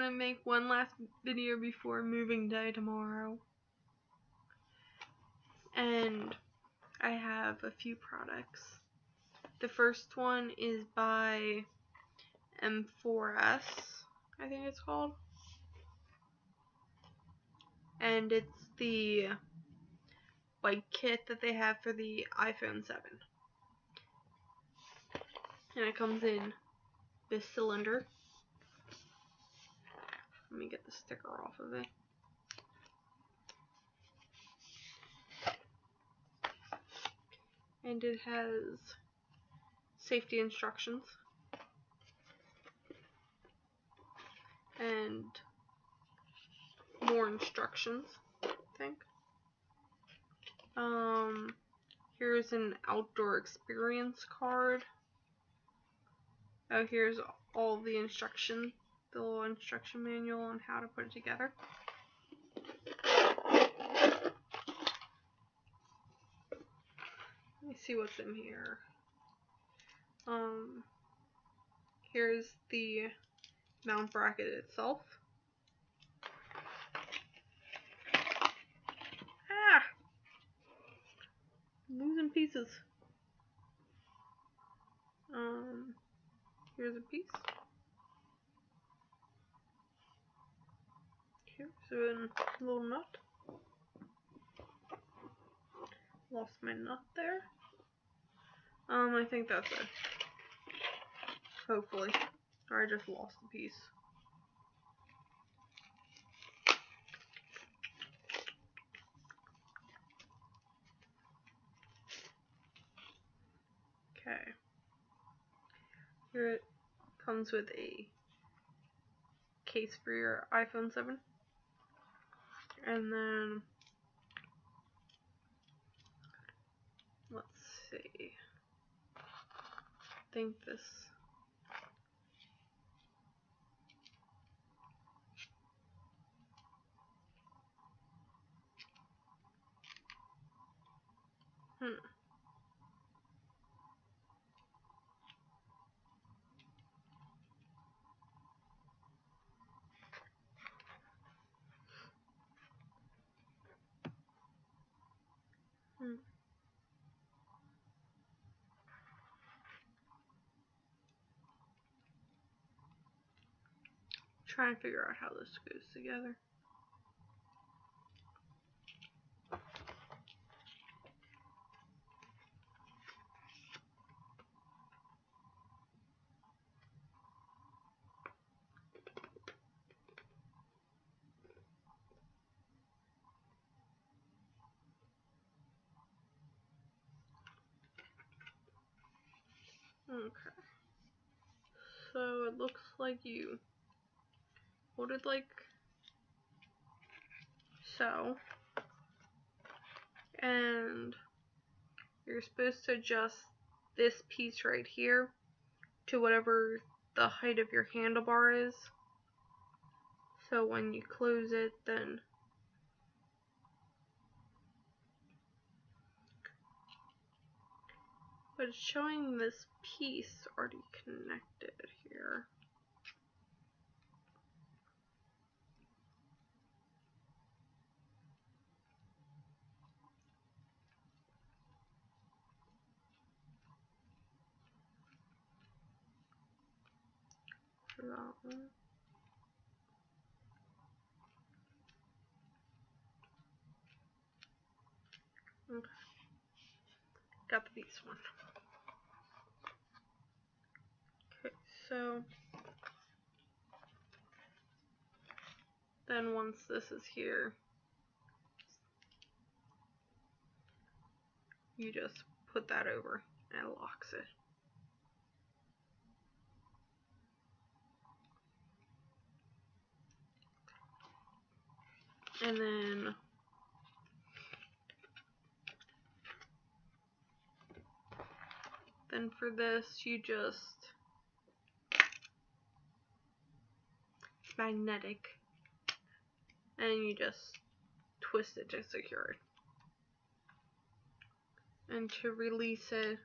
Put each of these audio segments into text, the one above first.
to make one last video before moving day tomorrow. And I have a few products. The first one is by M4S, I think it's called. And it's the like kit that they have for the iPhone 7. And it comes in this cylinder. Let me get the sticker off of it. And it has safety instructions. And more instructions, I think. Here's an outdoor experience card. Oh, here's all the instruction, the little instruction manual on how to put it together. Let me see what's in here. Here's the mount bracket itself. Ah! I'm losing pieces. Here's a piece. Here's a little nut. Lost my nut there. I think that's it. Hopefully. Or I just lost a piece. Okay. Here it comes with a case for your iPhone 7. And then, let's see. I think this. Trying to figure out how this goes together. Okay. So it looks like you hold it like so. And you're supposed to adjust this piece right here to whatever the height of your handlebar is. So when you close it, then but it's showing this piece already connected here. For that one. Okay. Got the piece one. Okay, so then once this is here, you just put that over and it locks it. And then for this, you just magnetic, and you just twist it to secure it. And to release it,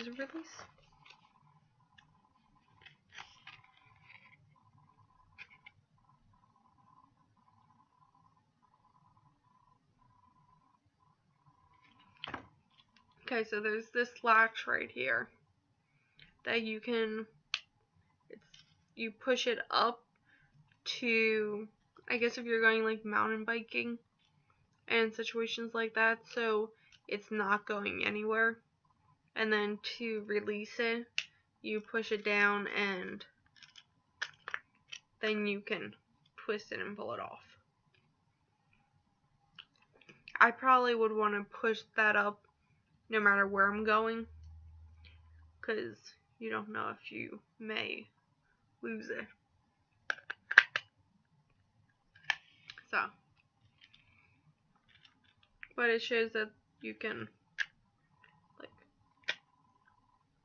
it release? Okay, so there's this latch right here that you can, you push it up to, I guess if you're going like mountain biking and situations like that, so it's not going anywhere. And then to release it, you push it down and then you can twist it and pull it off. I probably would want to push that up no matter where I'm going, because you don't know if you may lose it. So, but it shows that you can like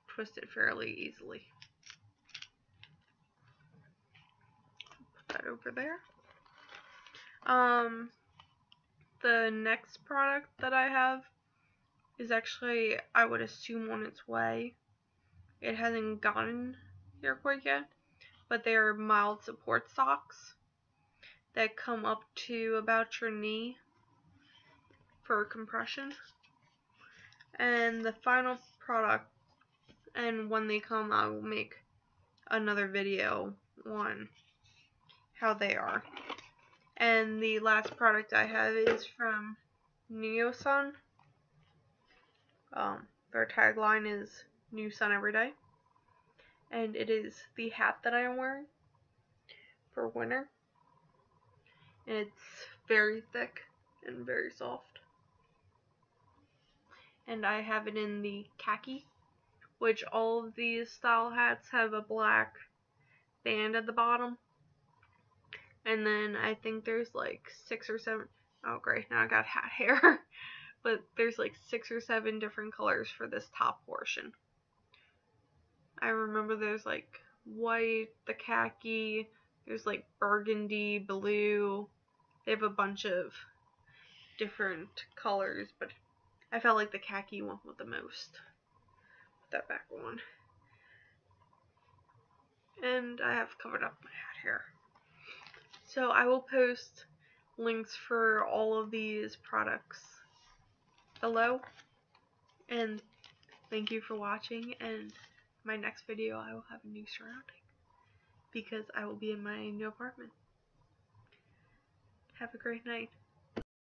twist it fairly easily. Put that over there. The next product that I have is actually, I would assume, on its way. It hasn't gotten here quite yet, but they are mild support socks that come up to about your knee for compression. And the final product, and when they come, I will make another video on how they are. And the last product I have is from Neosun. Their tagline is New Sun Every Day. And it is the hat that I am wearing for winter. And it's very thick and very soft. And I have it in the khaki, which all of these style hats have a black band at the bottom. And then I think there's like 6 or 7, oh great, now I got hat hair. But there's like 6 or 7 different colors for this top portion. I remember there's like white, the khaki, there's like burgundy, blue. They have a bunch of different colors, but I felt like the khaki one with the most. Put that back on. And I have covered up my hat hair. So I will post links for all of these products below. And thank you for watching, and my next video I will have a new surrounding because I will be in my new apartment. Have a great night.